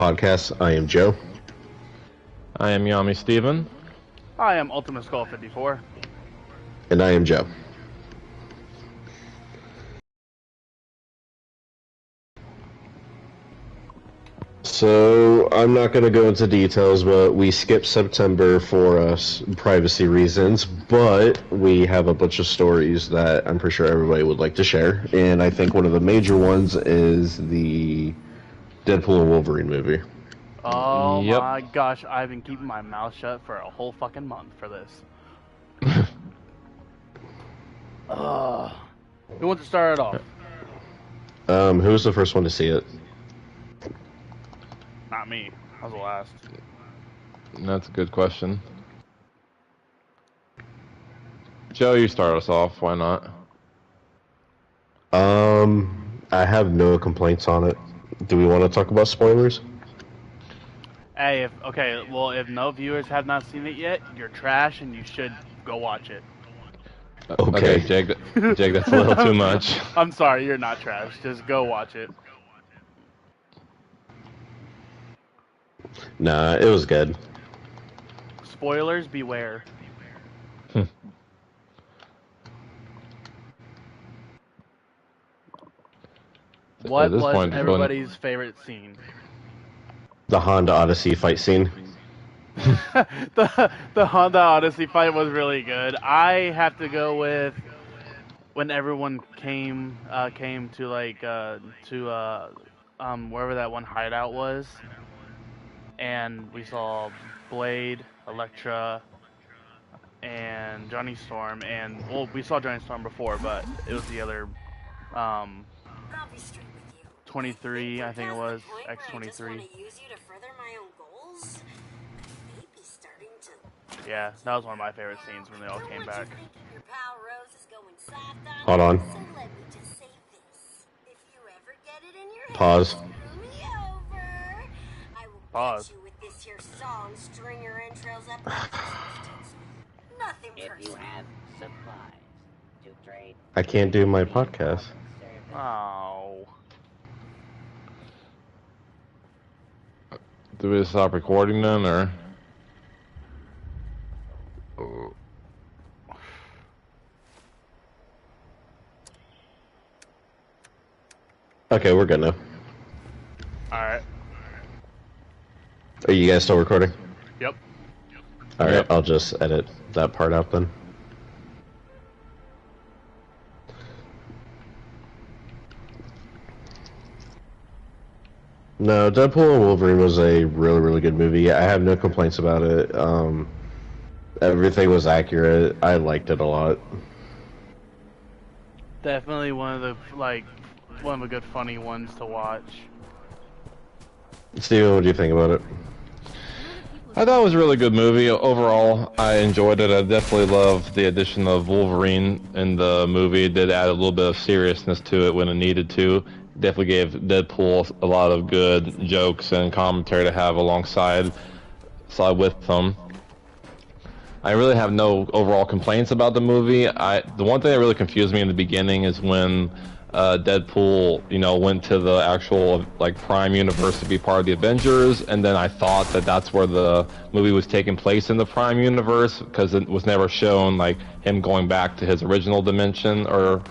Podcast. I am Joe. I am Yami Steven. I am Ultimate Skull 54. And I am Joe. So, I'm not going to go into details, but we skipped September for privacy reasons, but we have a bunch of stories that I'm pretty sure everybody would like to share, and I think one of the major ones is the Deadpool and Wolverine movie. Oh Yep. my gosh, I've been keeping my mouth shut for a whole fucking month for this. Who wants to start it off? Who was the first one to see it? Not me. I was the last. That's a good question. Joe, you start us off. Why not? I have no complaints on it. Do we want to talk about spoilers? Hey, if no viewers have not seen it yet, you're trash and you should go watch it. Okay. Jake, that's a little too much. I'm sorry, you're not trash. Just go watch it. Nah, it was good. Spoilers, beware. What was everybody's favorite scene? The Honda Odyssey fight scene. the Honda Odyssey fight was really good. I have to go with when everyone came to wherever that one hideout was, and we saw Blade, Elektra, and Johnny Storm, and well, we saw Johnny Storm before, but it was the other 23, I think it was X-23. Yeah, that was one of my favorite scenes when they all came back. Hold on. Pause. Pause. If you have supplies to trade, I can't do my podcast. Oh. Do we stop recording then, or? Okay, we're good now. Alright. Are you guys still recording? Yep. Alright, Yep. I'll just edit that part out then. No, Deadpool and Wolverine was a really, really good movie. I have no complaints about it. Everything was accurate. I liked it a lot. Definitely one of the good funny ones to watch. Steven, what do you think about it? I thought it was a really good movie. Overall, I enjoyed it. I definitely loved the addition of Wolverine in the movie. It did add a little bit of seriousness to it when it needed to. Definitely gave Deadpool a lot of good jokes and commentary to have alongside with them. I really have no overall complaints about the movie. The one thing that really confused me in the beginning is when Deadpool, went to the actual Prime universe to be part of the Avengers, and then I thought that that's where the movie was taking place in the Prime universe, because it was never shown him going back to his original dimension, or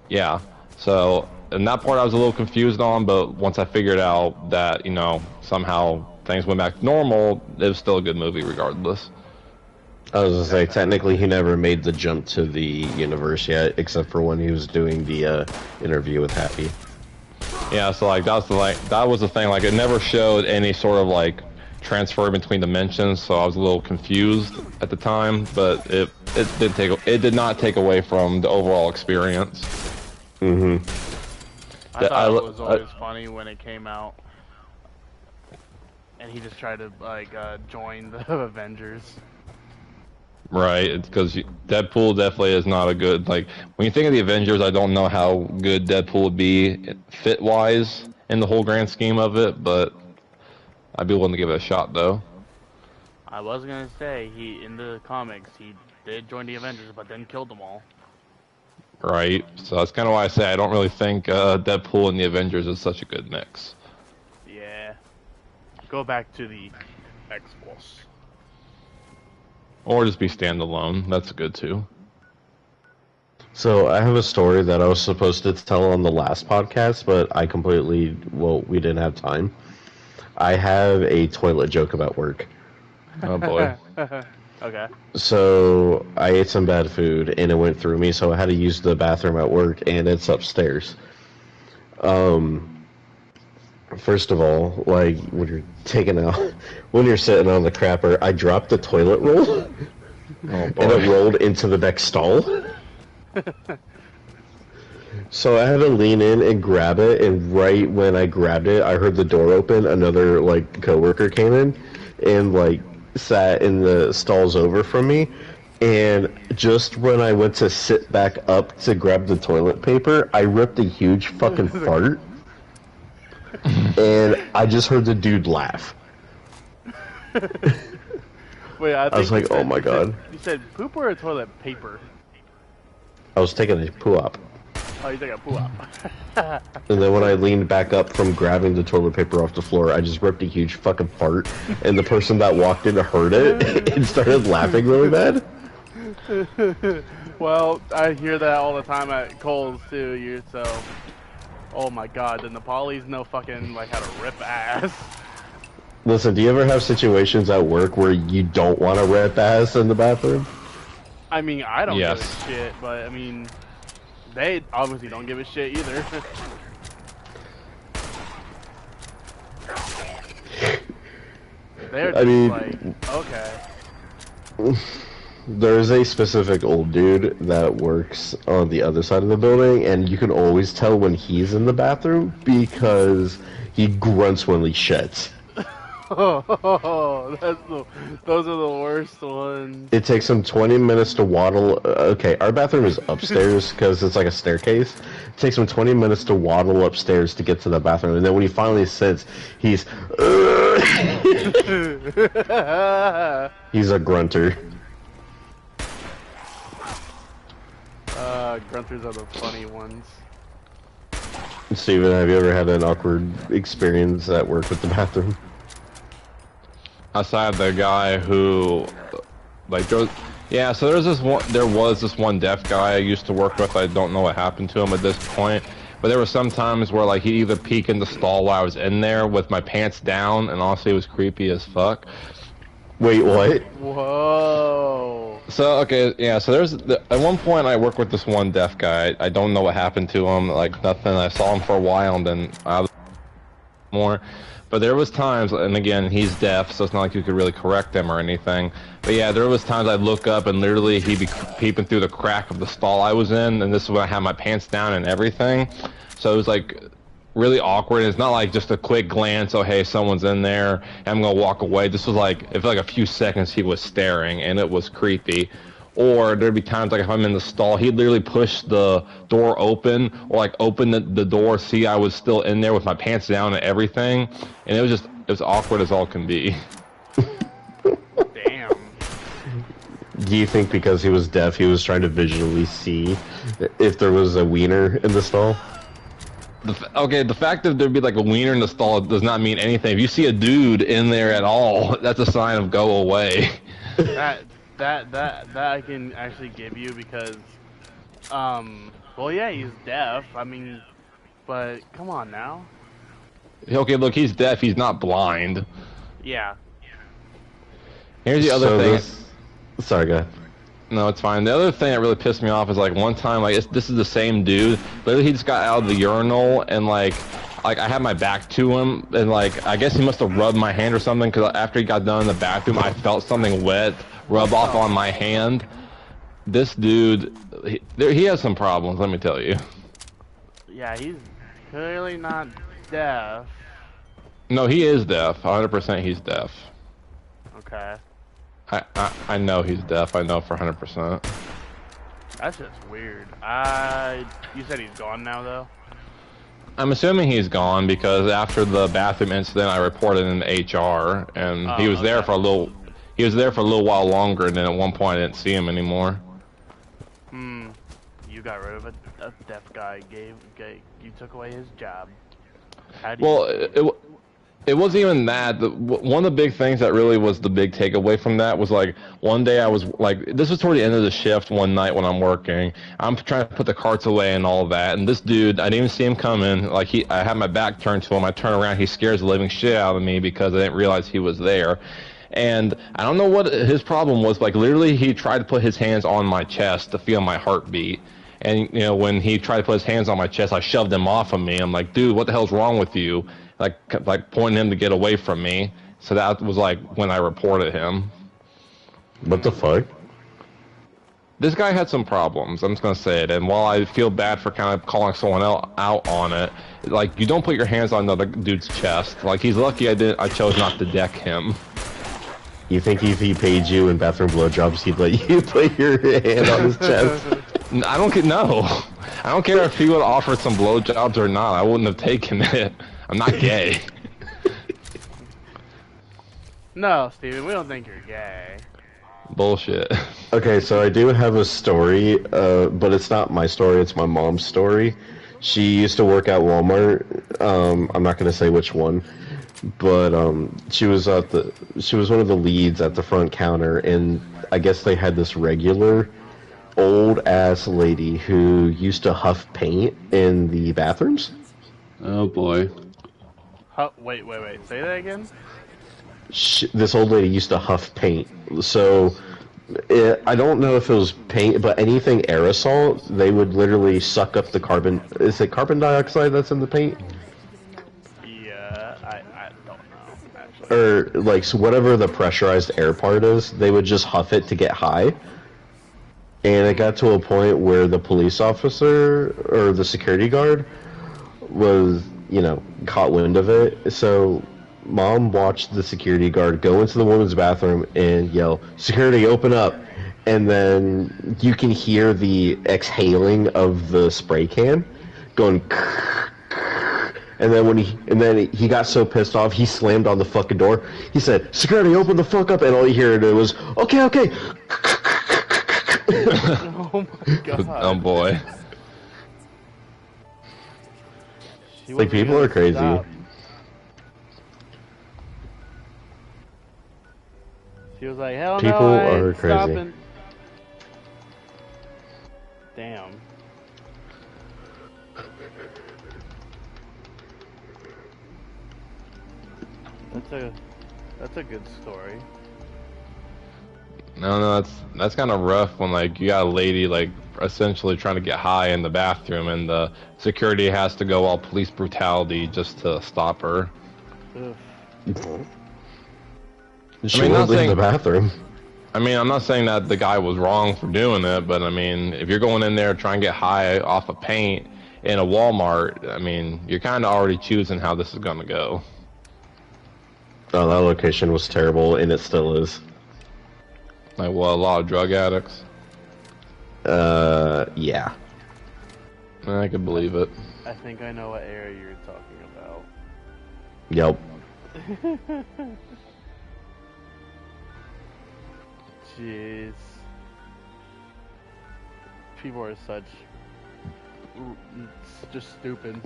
yeah. So in that part I was a little confused on, but once I figured out that somehow things went back to normal, it was still a good movie regardless. I was gonna say, technically he never made the jump to the universe yet, except for when he was doing the interview with Happy. Yeah, so that was the thing. It never showed any sort of transfer between dimensions, so I was a little confused at the time. But it did not take away from the overall experience. Mm-hmm. I thought it was always funny when it came out, and he just tried to join the Avengers. Right, it's because Deadpool definitely is not a good, when you think of the Avengers, I don't know how good Deadpool would be fit-wise in the whole grand scheme of it, but I'd be willing to give it a shot, though. I was gonna say, in the comics, he did join the Avengers, but then killed them all. Right, so that's kind of why I say I don't really think Deadpool and the Avengers is such a good mix. Yeah. go back to the Xbox. Or just be standalone. That's good too. So I have a story that I was supposed to tell on the last podcast, but we didn't have time. I have a toilet joke about work. Oh boy. Okay. So I ate some bad food and it went through me, so I had to use the bathroom at work, and it's upstairs. First of all, like when you're when you're sitting on the crapper, I dropped the toilet roll, and it rolled into the next stall. So I had to lean in and grab it, and right when I grabbed it, I heard the door open. Another coworker came in, and sat in the stalls over from me. And just when I went to sit back up to grab the toilet paper, I ripped a huge fucking fart. And I just heard the dude laugh. Wait, I was like, oh my god. You said poop or toilet paper? I was taking a poo-up. Oh, you took a poo-up. And then when I leaned back up from grabbing the toilet paper off the floor, I just ripped a huge fucking fart. And the person that walked in heard it and started laughing really bad. Well, I hear that all the time at Kohl's too. Oh my god, the Nepalis know fucking how to rip ass. Listen, do you ever have situations at work where you don't want to rip ass in the bathroom? I mean, I don't give Yes. a shit, but I mean, they obviously don't give a shit either. They're just okay. There's a specific old dude that works on the other side of the building, and you can always tell when he's in the bathroom because he grunts when he shits. Oh, those are the worst ones. It takes him 20 minutes to waddle. Okay, our bathroom is upstairs because it's like a staircase. It takes him 20 minutes to waddle upstairs to get to the bathroom, and then when he finally sits, he's he's a grunter. Grunters are the funny ones. Steven, have you ever had an awkward experience at work with the bathroom? Aside the guy who, yeah. So there was this one deaf guy I used to work with. I don't know what happened to him at this point, but there were some times where he'd either peek in the stall while I was in there with my pants down, and honestly it was creepy as fuck. Wait, what? Whoa. So okay, yeah. So at one point I worked with this one deaf guy. I don't know what happened to him. Nothing. I saw him for a while, and then more. But there was times, and again, he's deaf, so it's not like you could really correct him or anything. But yeah, there was times I'd look up and literally he'd be peeping through the crack of the stall I was in, and this is when I had my pants down and everything. So it was really awkward. It's not just a quick glance, oh hey, someone's in there, and I'm gonna walk away. This was it felt like a few seconds he was staring, and it was creepy. Or there'd be times if I'm in the stall, he'd literally push the door open, or open the door, see I was still in there with my pants down and everything, and it was awkward as all can be. Damn. Do you think because he was deaf, he was trying to visually see if there was a wiener in the stall? The fact that there'd be a wiener in the stall does not mean anything. If you see a dude in there at all, that's a sign of go away. That I can actually give you because, well, yeah, he's deaf. I mean, but come on now. Okay, look, he's deaf. He's not blind. Yeah. Here's the other thing. Sorry, go ahead. No, it's fine. The other thing that really pissed me off is one time, this is the same dude. Literally, he just got out of the urinal and I had my back to him, and I guess he must have rubbed my hand or something, because after he got done in the bathroom, I felt something wet rub off on my hand. This dude, he has some problems, let me tell you. Yeah, he's clearly not deaf. No, he is deaf. 100% he's deaf. Okay. I know he's deaf. I know for 100%. That's just weird. You said he's gone now, though? I'm assuming he's gone because after the bathroom incident, I reported in HR, and he was there for a little. He was there for a little while longer, and then at one point I didn't see him anymore. You got rid of a deaf guy. You took away his job. Well, It wasn't even that. One of the big things that really was the big takeaway from that was like one day I was like, this was toward the end of the shift one night when I'm working. I'm trying to put the carts away and all that, and this dude, I didn't even see him coming. Like I had my back turned to him. I turn around, he scares the living shit out of me because I didn't realize he was there. And I don't know what his problem was. Like literally, he tried to put his hands on my chest to feel my heartbeat. And you know, when he tried to put his hands on my chest, I shoved him off of me. I'm like, dude, what the hell's wrong with you? Like pointing him to get away from me. So that was like when I reported him. What the fuck? This guy had some problems. I'm just gonna say it. And while I feel bad for kind of calling someone else out on it, like you don't put your hands on another dude's chest. Like he's lucky I chose not to deck him. You think if he paid you in bathroom blowjobs, he'd let you put your hand on his chest? I don't care. No, I don't care if he would have offered some blowjobs or not. I wouldn't have taken it. I'm not gay. No, Steven, we don't think you're gay. Bullshit. Okay, so I do have a story, but it's not my story, it's my mom's story. She used to work at Walmart. I'm not going to say which one, but she was one of the leads at the front counter, and I guess they had this regular old-ass lady who used to huff paint in the bathrooms. Oh boy. Wait. Say that again? This old lady used to huff paint. So, I don't know if it was paint, but anything aerosol, they would literally suck up the carbon... Is it carbon dioxide that's in the paint? Yeah, I don't know, actually. Or, like, so whatever the pressurized air part is, they would just huff it to get high. And it got to a point where the police officer, or the security guard, was, you know, caught wind of it. So... Mom watched the security guard go into the woman's bathroom and yell, "Security, open up!" And then you can hear the exhaling of the spray can going. And then he got so pissed off he slammed on the fucking door. He said, "Security, open the fuck up!" And all you hear was, "Okay." Oh my god. Oh boy. Like people are crazy. Stop. She was like, hell People no, I are ain't crazy. stopping. Damn. That's a good story. No, that's kind of rough when like you got a lady like essentially trying to get high in the bathroom and the security has to go all police brutality just to stop her. Ugh. She I mean, won't not leave saying- the bathroom. I mean, I'm not saying that the guy was wrong for doing it, but I mean, if you're going in there trying to get high off of paint in a Walmart, I mean, you're kind of already choosing how this is going to go. Oh, that location was terrible, and it still is. Like, well, a lot of drug addicts. Yeah. I could believe it. I think I know what area you're talking about. Yep. Jeez. People are just stupid.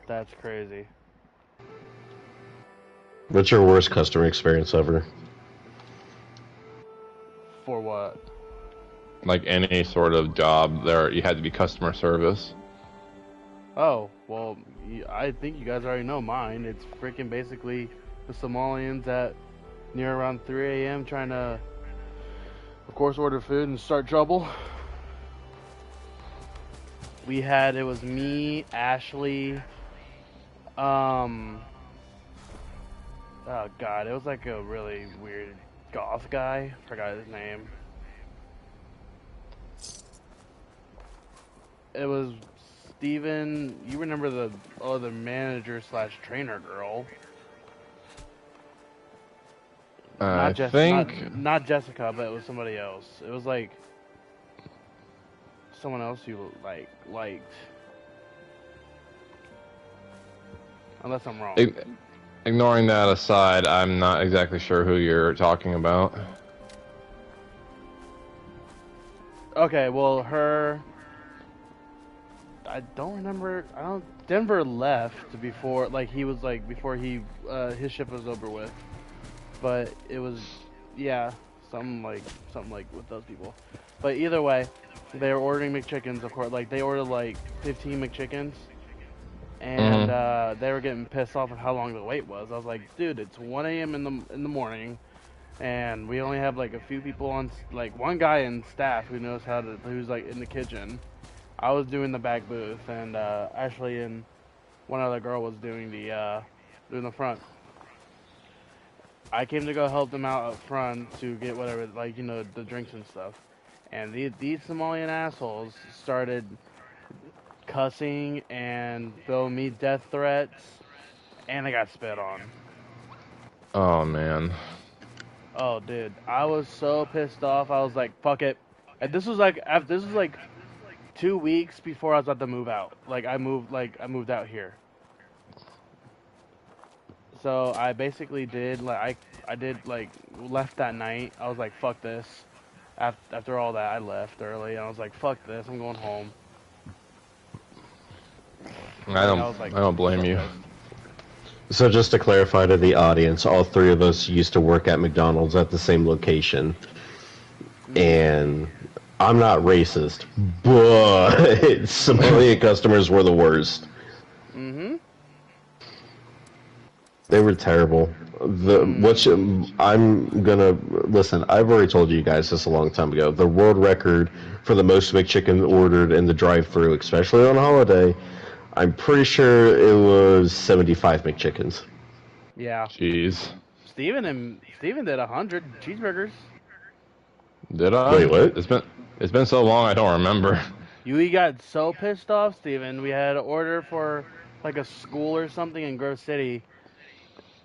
That's crazy. What's your worst customer experience ever? For what? Like any sort of job, there you had to be customer service. Oh, well, I think you guys already know mine. It's freaking basically the Somalians at near around 3 a.m. trying to, of course, order food and start trouble. It was me, Ashley, oh god, it was like a really weird goth guy. Forgot his name. It was Steven. You remember the manager slash trainer girl? I Not think not Jessica, but it was somebody else. It was like someone else you liked. Unless I'm wrong. ignoring that aside, I'm not exactly sure who you're talking about. Okay, well, her. I don't remember. I don't Denver left before, like he was like before he his shift was over with, but it was, yeah, something like with those people. But either way, they were ordering McChickens, of course. Like they ordered like 15 McChickens, and they were getting pissed off at how long the wait was. I was like, dude, it's 1 a.m. in the morning, and we only have like a few people on, like one guy in staff who knows how to, who's like in the kitchen. I was doing the back booth, and Ashley and one other girl was doing the front. I came to go help them out up front to get whatever, like, you know, the drinks and stuff. And these Somalian assholes started cussing and throwing me death threats, and I got spit on. Oh man. Oh, dude, I was so pissed off. I was like, fuck it. And this was like 2 weeks before I was about to move out. I moved out here. So I basically did left that night. I was like, fuck this. After all that, I left early, and I was like, fuck this. I'm going home. I don't blame you. So just to clarify to the audience, all three of us used to work at McDonald's at the same location. And I'm not racist, but Somalian customers were the worst. Mm-hmm. They were terrible. I'm gonna listen. I've already told you guys this a long time ago. The world record for the most McChicken ordered in the drive-thru, especially on holiday, I'm pretty sure it was 75 McChickens. Yeah. Jeez. Steven did 100 cheeseburgers. Did I? Wait, what? It's been so long I don't remember. You got so pissed off, Steven. We had an order for like a school or something in Grove City,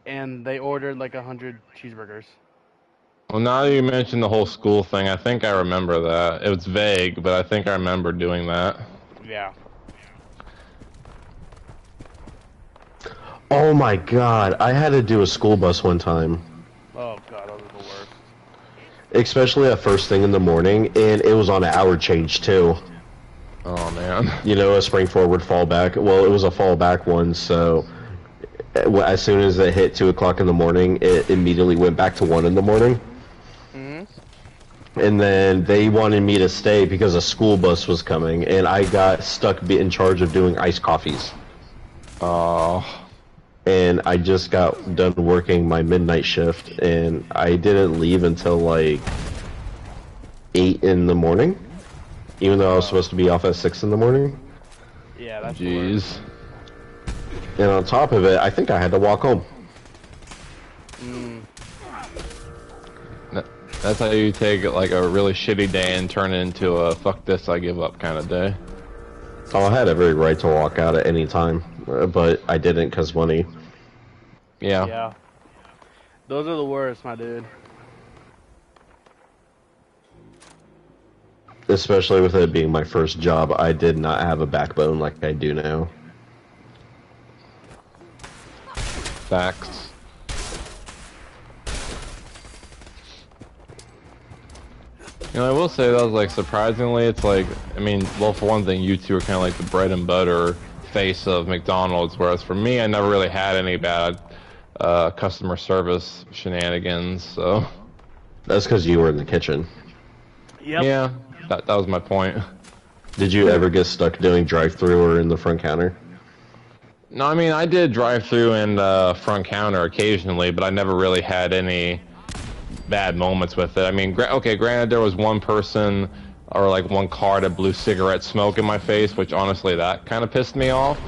and they ordered like 100 cheeseburgers. Well, now that you mentioned the whole school thing, I think I remember that. It was vague, but I think I remember doing that. Yeah. Oh my god, I had to do a school bus one time. Oh god, those are the worst. Especially at first thing in the morning, and it was on an hour change too. Oh man. You know, a spring forward fallback. Well, it was a fallback one, so as soon as it hit 2 o'clock in the morning, it immediately went back to 1 in the morning. And then they wanted me to stay because a school bus was coming, and I got stuck in charge of doing iced coffees. Oh. And I just got done working my midnight shift, and I didn't leave until like 8 in the morning, even though I was supposed to be off at 6 in the morning. Yeah, that's Jeez. And on top of it, I think I had to walk home. That's how you take like a really shitty day and turn it into a fuck this, I give up kind of day. Oh, I had every right to walk out at any time, but I didn't because money. Yeah. Yeah. Those are the worst, my dude. Especially with it being my first job, I did not have a backbone like I do now. Facts. You know, I will say that was like surprisingly, it's like, I mean, well, for one thing, you two are kind of like the bread and butter face of McDonald's, whereas for me, I never really had any bad customer service shenanigans, so. That's because you were in the kitchen. Yep. Yeah, that was my point. Did you ever get stuck doing drive-thru or in the front counter? No, I mean, I did drive-through and front counter occasionally, but I never really had any bad moments with it. I mean, okay, granted, there was one person or like one car that blew cigarette smoke in my face, which honestly, that kind of pissed me off.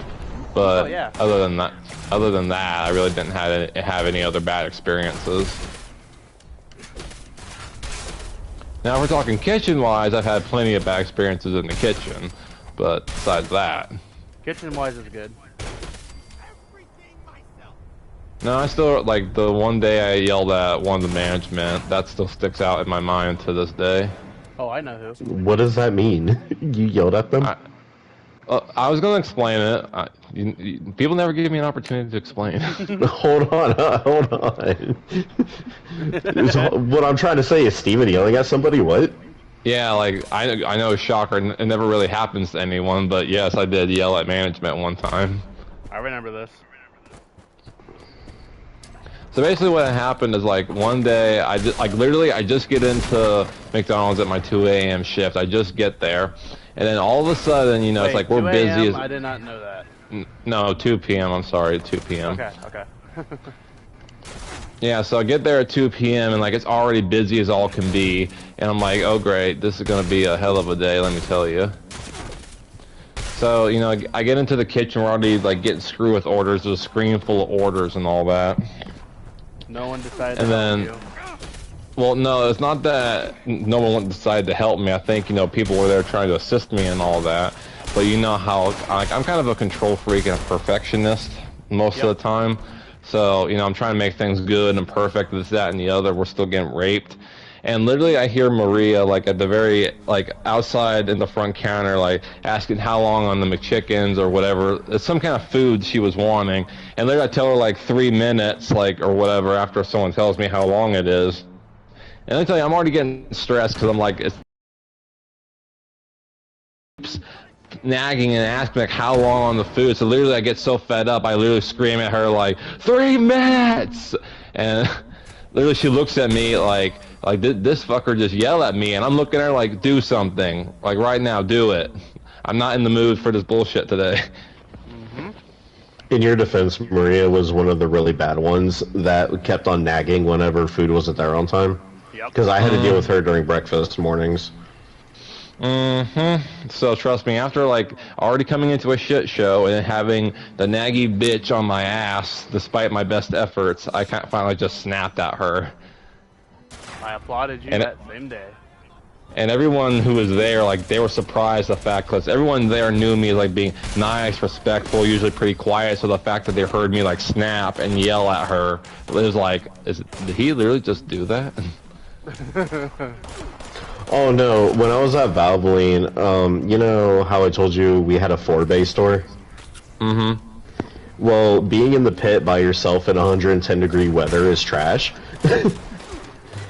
But yeah. other than that, I really didn't have any other bad experiences. Now, if we're talking kitchen-wise, I've had plenty of bad experiences in the kitchen, but besides that. Kitchen-wise is good. No, I still, like, the one day I yelled at one of the management, that still sticks out in my mind to this day. Oh, I know who. What does that mean? You yelled at them? I was going to explain it. People never give me an opportunity to explain. Hold on. So, what I'm trying to say is Steven yelling at somebody, what? Yeah, like I know, shocker. It never really happens to anyone, but yes, I did yell at management one time. I remember this. So basically, what happened is like one day, I just literally I just get into McDonald's at my 2 a.m. shift. I just get there, and then all of a sudden, you know, Wait, it's like we're 2 busy. a.m.? I did not know that. No, 2 p.m. I'm sorry, 2 p.m. Okay, okay. Yeah, so I get there at 2 p.m. and like it's already busy as all can be, and I'm like, oh great, this is gonna be a hell of a day, let me tell you. So, you know, I get into the kitchen, we're already like getting screwed with orders, there's a screen full of orders and all that. No one decided And to then, help well, no, it's not that no one decided to help me. I think, you know, people were there trying to assist me and all that. But you know how, like, I'm kind of a control freak and a perfectionist most of the time. So, you know, I'm trying to make things good and perfect, this, that, and the other. We're still getting raped. And literally I hear Maria, like, at the very, like, outside in the front counter, like, asking how long on the McChickens or whatever. It's some kind of food she was wanting. And literally I tell her, like, 3 minutes, like, or whatever, after someone tells me how long it is. And I tell you, I'm already getting stressed because I'm like, it's nagging and asking like how long on the food. So literally I get so fed up, I literally scream at her like, 3 minutes! And literally she looks at me like this fucker just yelled at me, and I'm looking at her like, do something. Like right now, do it. I'm not in the mood for this bullshit today. In your defense, Maria was one of the really bad ones that kept on nagging whenever food wasn't there on time. Yep. Because I had to deal with her during breakfast mornings. So trust me, after like already coming into a shit show and having the naggy bitch on my ass, despite my best efforts, I finally just snapped at her. I applauded you And that same day. And everyone who was there, like, they were surprised the fact, because everyone there knew me as, like, being nice, respectful, usually pretty quiet, so the fact that they heard me, like, snap and yell at her, it was like, did he literally just do that? Oh no, when I was at Valvoline, you know how I told you we had a 4-bay store? Mm-hmm. Well, being in the pit by yourself in 110-degree weather is trash.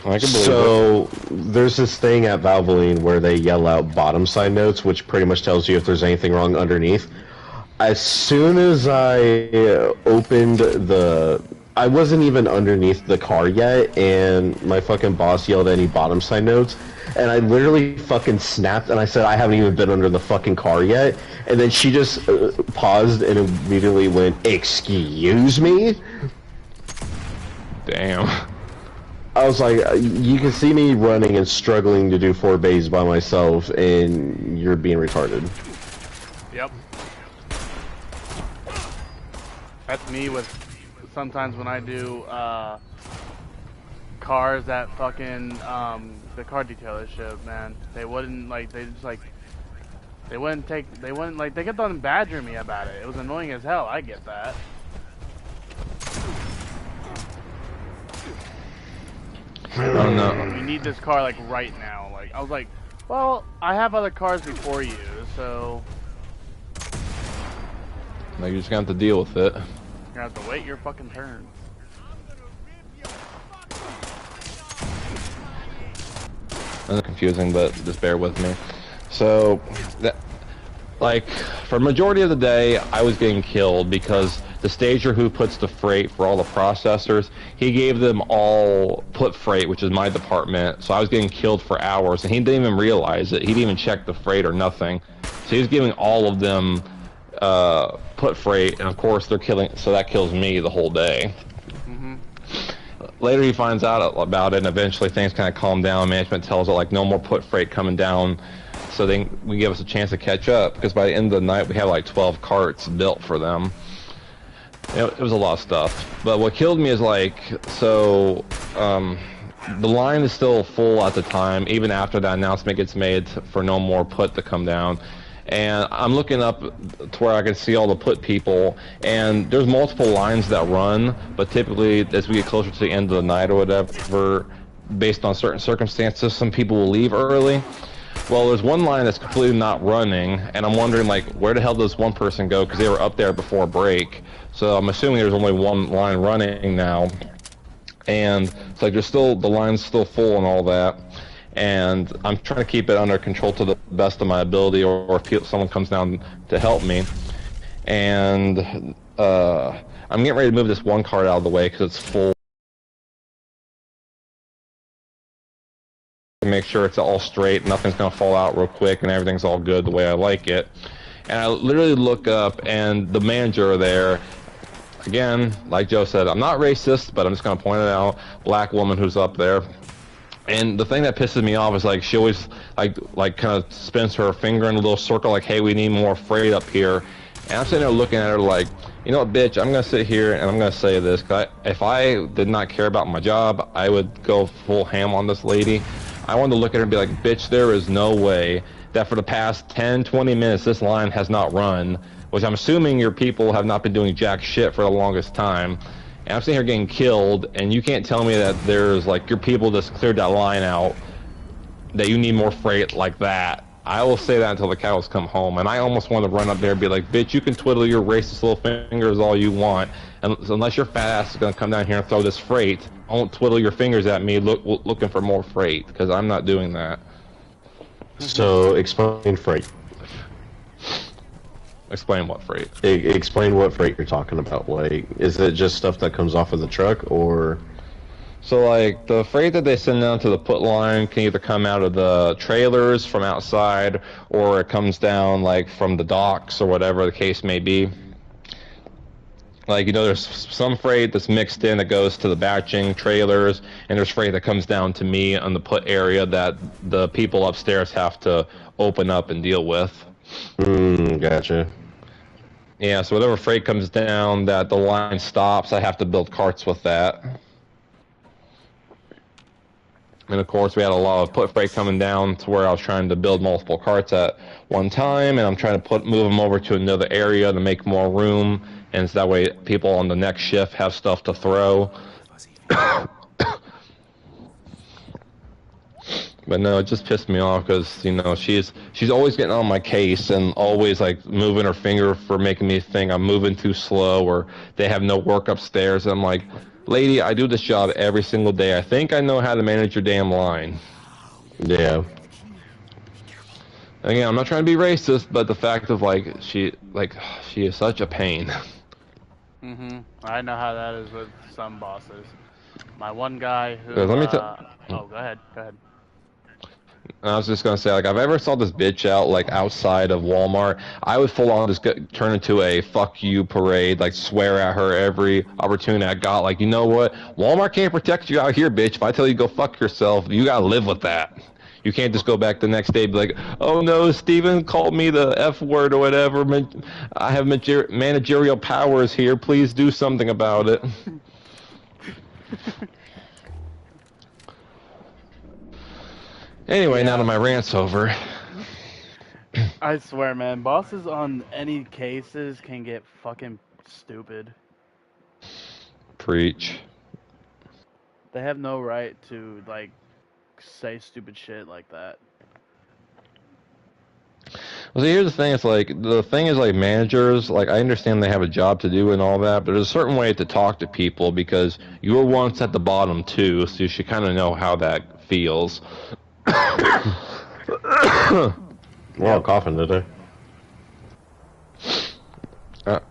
I can believe So, there's this thing at Valvoline where they yell out bottom side notes, which pretty much tells you if there's anything wrong underneath. As soon as I opened I wasn't even underneath the car yet, and my fucking boss yelled any bottom side notes, and I literally fucking snapped, and I said, I haven't even been under the fucking car yet, and then she just paused and immediately went, excuse me? Damn. I was like, you can see me running and struggling to do 4 bays by myself, and you're being retarded. Yep. That's me with sometimes when I do cars at fucking the car detailership, man. They wouldn't like they kept on badgering me about it. It was annoying as hell. I get that. Oh no. We need this car like right now. Like I was like, well, I have other cars before you, so Like, you're just gonna have to deal with it. you're gonna have to wait your fucking turn. That's confusing, but just bear with me. So, like, for the majority of the day, I was getting killed because the stager who puts the freight for all the processors, he gave them all put freight, which is my department, so I was getting killed for hours, and he didn't even realize it. He didn't even check the freight or nothing. So he was giving all of them put freight, and of course they're killing, so that kills me the whole day. Later he finds out about it, and eventually things kind of calm down. Management tells it, like, no more put freight coming down, so they give us a chance to catch up, because by the end of the night we have like 12 carts built for them. It was a lot of stuff. But what killed me is, like, so the line is still full at the time, even after that announcement gets made for no more put to come down. And I'm looking up to where I can see all the put people, and there's multiple lines that run, but typically as we get closer to the end of the night or whatever, based on certain circumstances, some people will leave early. Well, there's one line that's completely not running, and I'm wondering, like, where the hell does one person go, because they were up there before break. So I'm assuming there's only one line running now, and it's like the line's still full and all that. and I'm trying to keep it under control to the best of my ability, or if someone comes down to help me. And I'm getting ready to move this one cart out of the way because it's full. Make sure it's all straight, nothing's gonna fall out real quick, and everything's all good the way I like it. And I literally look up, and the manager there, again, like Joe said, I'm not racist, but I'm just gonna point it out, black woman who's up there. And the thing that pisses me off is like she always like kind of spins her finger in a little circle, like, hey, we need more freight up here. And I'm sitting there looking at her like, you know what, bitch, I'm gonna sit here and I'm gonna say this, 'cause if I did not care about my job, I would go full ham on this lady. I wanted to look at her and be like, bitch, there is no way that for the past 10, 20 minutes this line has not run, which I'm assuming your people have not been doing jack shit for the longest time. And I'm sitting here getting killed, and you can't tell me that there's, like, your people just cleared that line out, that you need more freight like that. I will say that until the cows come home, and I almost want to run up there and be like, bitch, you can twiddle your racist little fingers all you want, and unless your fat ass is going to come down here and throw this freight, don't twiddle your fingers at me looking for more freight, because I'm not doing that. So, explain freight. Explain what freight? Explain what freight you're talking about. Like, is it just stuff that comes off of the truck, or... So, like, the freight that they send down to the put line can either come out of the trailers from outside, or it comes down, like, from the docks, or whatever the case may be. Like, you know, there's some freight that's mixed in that goes to the batching trailers, and there's freight that comes down to me on the put area that the people upstairs have to open up and deal with. Gotcha. Yeah, so whatever freight comes down that the line stops, I have to build carts with that. And of course, we had a lot of put freight coming down to where I was trying to build multiple carts at one time, and I'm trying to move them over to another area to make more room, and so that way people on the next shift have stuff to throw. But no, it just pissed me off because, you know, she's always getting on my case and always, like, moving her finger for making me think I'm moving too slow, or they have no work upstairs. And I'm like, lady, I do this job every single day. I think I know how to manage your damn line. Yeah. Again, I'm not trying to be racist, but the fact of, like, she is such a pain. I know how that is with some bosses. My one guy who... Let me oh, go ahead. I was just gonna say, like, if I ever saw this bitch out, like, outside of Walmart, I would full on just turn into a fuck you parade, like, swear at her every opportunity I got. Like, you know what? Walmart can't protect you out here, bitch. If I tell you go fuck yourself, you gotta live with that. You can't just go back the next day and be like, oh no, Steven called me the F word or whatever. I have managerial powers here. Please do something about it. Anyway, now that my rant's over. I swear, man, bosses on any cases can get fucking stupid. Preach. They have no right to, like, say stupid shit like that. Well, see, here's the thing. It's like, the thing is, like, managers, like, I understand they have a job to do and all that, but there's a certain way to talk to people because you were once at the bottom too, so you should kind of know how that feels. We're all coughing today.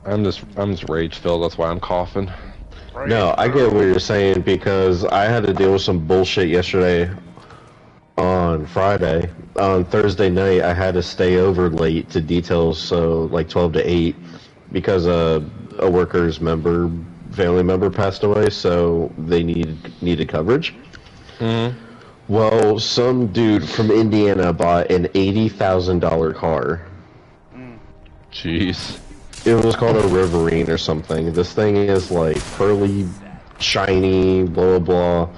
I'm just rage filled. That's why I'm coughing. No, I get what you're saying because I had to deal with some bullshit yesterday on Friday. On Thursday night, I had to stay over late to details, so like 12 to 8, because a worker's family member passed away, so they needed coverage. Well, some dude from Indiana bought an $80,000 car. Jeez. It was called a Riverine or something. This thing is like pearly, shiny, blah blah blah.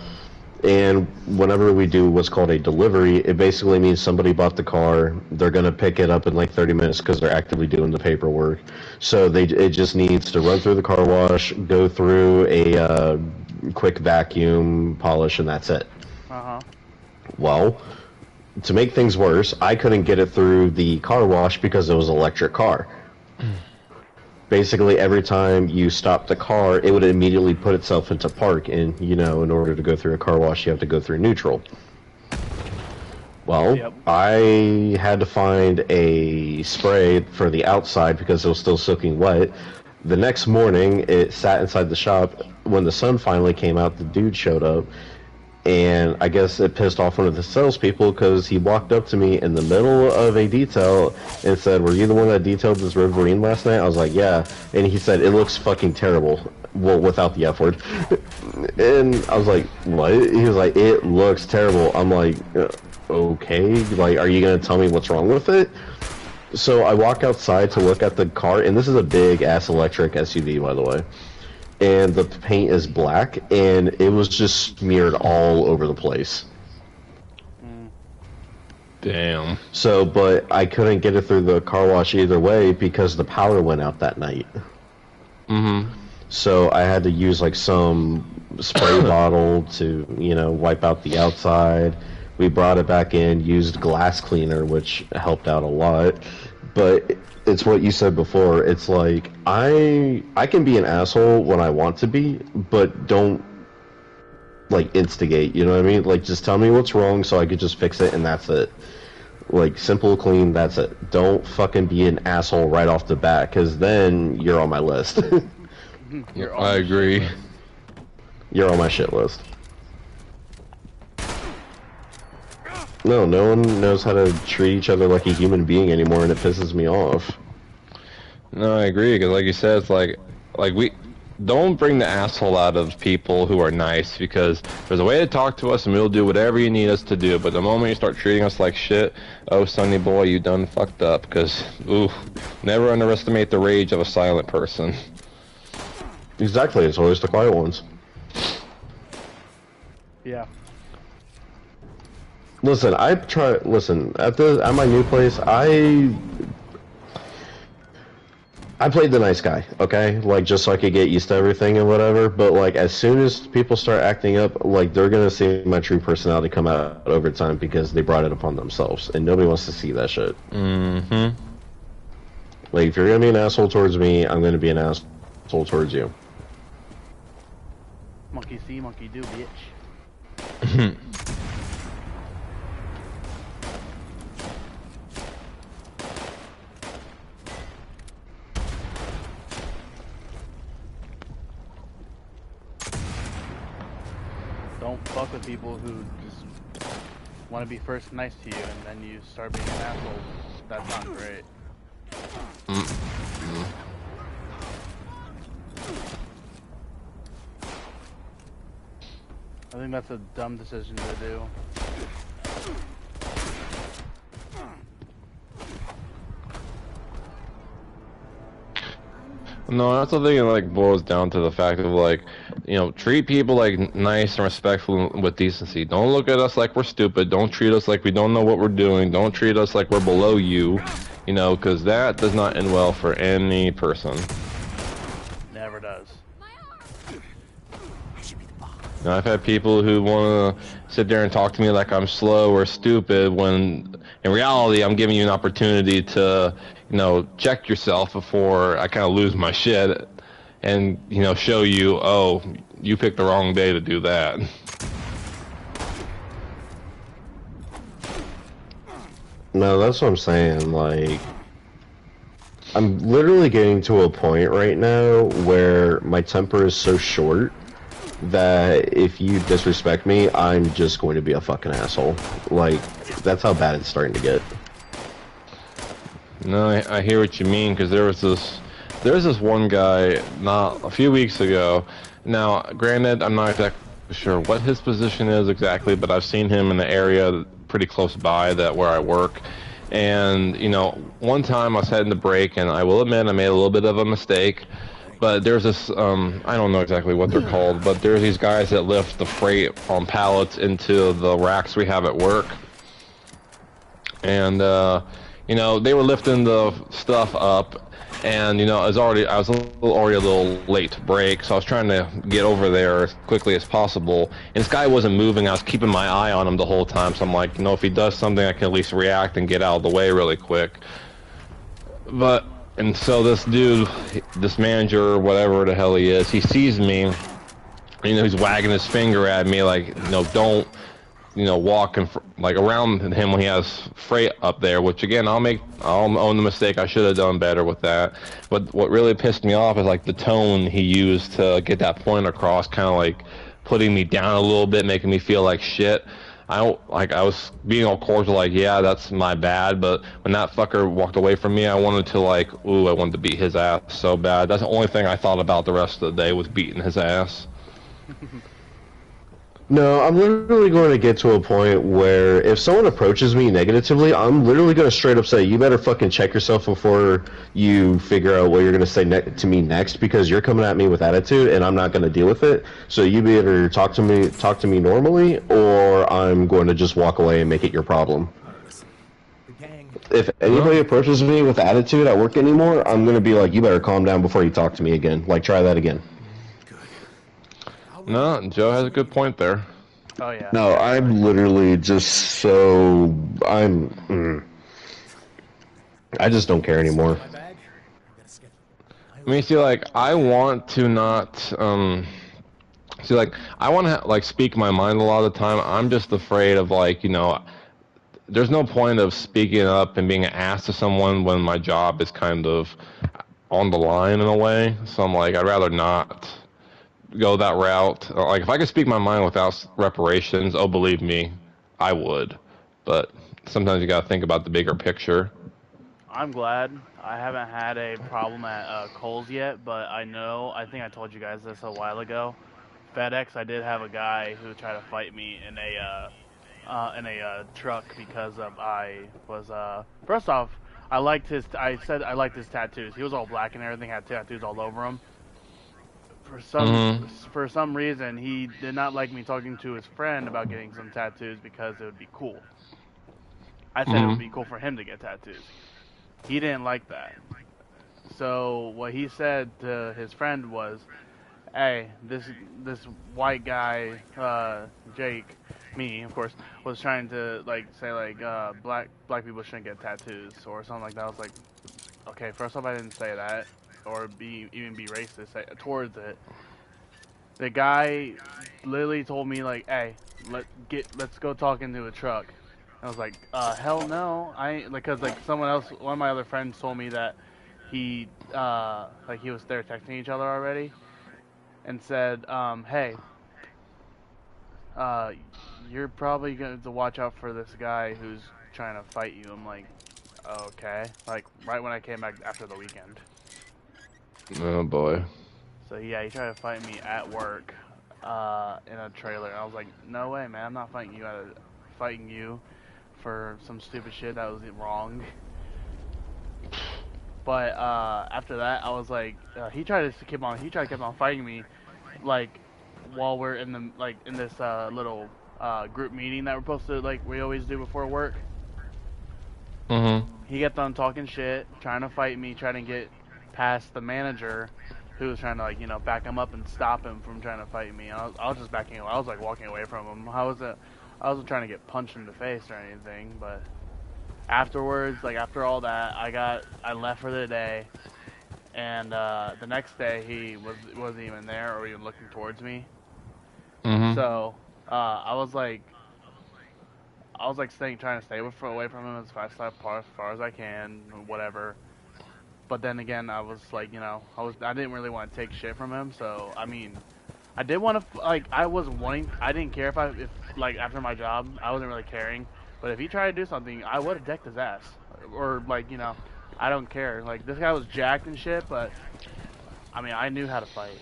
And whenever we do what's called a delivery, it basically means somebody bought the car, they're gonna pick it up in like 30 minutes because they're actively doing the paperwork. So it just needs to run through the car wash, go through a quick vacuum, polish, and that's it. Well, to make things worse, I couldn't get it through the car wash because it was an electric car. Basically, every time you stopped the car, it would immediately put itself into park, and, you know, in order to go through a car wash, you have to go through neutral. Well, Yep. I had to find a spray for the outside because it was still soaking wet. The next morning, it sat inside the shop. When the sun finally came out, the dude showed up, and I guess it pissed off one of the salespeople because he walked up to me in the middle of a detail and said, "Were you the one that detailed this Riverine last night?" I was like, "Yeah," and he said, "It looks fucking terrible." Well, without the F word. And I was like, "What?" He was like, "It looks terrible." I'm like, "Okay, like, are you gonna tell me what's wrong with it?" So I walk outside to look at the car, and this is a big ass electric SUV, by the way. And the paint is black, and it was just smeared all over the place. Damn. So, but I couldn't get it through the car wash either way because the power went out that night. Mm-hmm. So I had to use like some spray bottle to, you know, wipe out the outside. We brought it back in, used glass cleaner, which helped out a lot. But it's what you said before. It's like I can be an asshole when I want to be, but don't like instigate. You know what I mean? Like just tell me what's wrong so I could just fix it, and that's it. Like simple, clean. That's it. Don't fucking be an asshole right off the bat, because then you're on my list. I agree. You're on my shit list. No one knows how to treat each other like a human being anymore, and it pisses me off. No, I agree, because like you said, it's like we don't bring the asshole out of people who are nice, because there's a way to talk to us and we'll do whatever you need us to do, but the moment you start treating us like shit, oh sonny boy, you done fucked up, because, ooh, never underestimate the rage of a silent person. Exactly, it's always the quiet ones. Yeah. Listen, at my new place, I played the nice guy, okay? Like, just so I could get used to everything and whatever, but, like, as soon as people start acting up, like, they're gonna see my true personality come out over time because they brought it upon themselves, and nobody wants to see that shit. Mm-hmm. Like, if you're gonna be an asshole towards me, I'm gonna be an asshole towards you. Monkey see, monkey do, bitch. Don't fuck with people who just want to be first nice to you, and then you start being an asshole. That's not great. I think that's a dumb decision to do. No, that's the thing. It like boils down to the fact of like, you know, treat people like nice and respectful with decency. Don't look at us like we're stupid. Don't treat us like we don't know what we're doing. Don't treat us like we're below you. You know, because that does not end well for any person. Never does. Now, I've had people who want to sit there and talk to me like I'm slow or stupid when in reality I'm giving you an opportunity to, you know, check yourself before I kind of lose my shit and, you know, show you, oh, you picked the wrong day to do that. No, that's what I'm saying, like, I'm literally getting to a point right now where my temper is so short that if you disrespect me, I'm just going to be a fucking asshole. Like, that's how bad it's starting to get. No, I hear what you mean, because there's this one guy not a few weeks ago. Now, granted, I'm not exactly sure what his position is exactly, but I've seen him in the area pretty close by that where I work. And, you know, one time I was heading to break, and I will admit I made a little bit of a mistake. But there's this, I don't know exactly what they're called, but there's these guys that lift the freight on pallets into the racks we have at work. And, you know, they were lifting the stuff up, and, you know, I was already a little late to break, so I was trying to get over there as quickly as possible. And this guy wasn't moving. I was keeping my eye on him the whole time, so I'm like, you know, if he does something, I can at least react and get out of the way really quick. And so this dude, this manager, or whatever the hell he is, he sees me, you know, he's wagging his finger at me like, you know, don't you know, walk like around him when he has freight up there. Which again, I'll own the mistake. I should have done better with that. But what really pissed me off is like the tone he used to get that point across, kind of like putting me down a little bit, making me feel like shit. I was being all cordial, like, yeah, that's my bad. But when that fucker walked away from me, I wanted to like, ooh, I wanted to beat his ass so bad. That's the only thing I thought about the rest of the day was beating his ass. No, I'm literally going to get to a point where if someone approaches me negatively, I'm literally going to straight up say, you better fucking check yourself before you figure out what you're going to say to me next, because you're coming at me with attitude and I'm not going to deal with it. So you better talk to me normally, or I'm going to just walk away and make it your problem. If anybody approaches me with attitude at work anymore, I'm going to be like, you better calm down before you talk to me again. Like, try that again. No, Joe has a good point there. Oh yeah. No, I'm literally just so I just don't care anymore. I mean, see, like, I want to not, see, like, I want to, like, speak my mind a lot of the time. I'm just afraid of, like, you know, there's no point of speaking up and being an ass to someone when my job is kind of on the line in a way. So I'm like, I'd rather not go that route. Like, if I could speak my mind without reparations, oh, believe me, I would. But sometimes you gotta think about the bigger picture. I'm glad I haven't had a problem at Kohl's yet, but I think I told you guys this a while ago. FedEx, I did have a guy who tried to fight me in a truck because I was first off, I said I liked his tattoos. He was all black and everything, had tattoos all over him. For some reason, he did not like me talking to his friend about getting some tattoos because it would be cool. I said it would be cool for him to get tattoos. He didn't like that. So what he said to his friend was, "Hey, this white guy, Jake, me of course, was trying to like say like black people shouldn't get tattoos or something like that." I was like, okay, first off, I didn't say that or even be racist towards it. The guy literally told me like, "Hey, let's go talk into a truck." I was like, hell no, I ain't, like, cause like one of my other friends told me that he was there texting each other already, and said, hey, you're probably going to watch out for this guy who's trying to fight you. I'm like, okay, like right when I came back after the weekend. Oh boy. So yeah, he tried to fight me at work, in a trailer. And I was like, no way, man, I'm not fighting you for some stupid shit that was wrong. But after that, I was like, he tried to keep on fighting me, like while we're in this little group meeting that we're supposed to, like, we always do before work. He kept on talking shit, trying to fight me, trying to get past the manager, who was trying to, like, you know, back him up and stop him from trying to fight me. And I was just backing away. I was like walking away from him. I wasn't trying to get punched in the face or anything, but afterwards, like after all that, I left for the day, and the next day he wasn't even there or even looking towards me. So I was like trying to stay away from him as far as I can, whatever. But then again, I was like, you know, I didn't really want to take shit from him. So I mean, I did want to, like, I didn't care if like after my job, I wasn't really caring. But if he tried to do something, I would have decked his ass, or like, you know, I don't care. Like, this guy was jacked and shit, but I mean, I knew how to fight.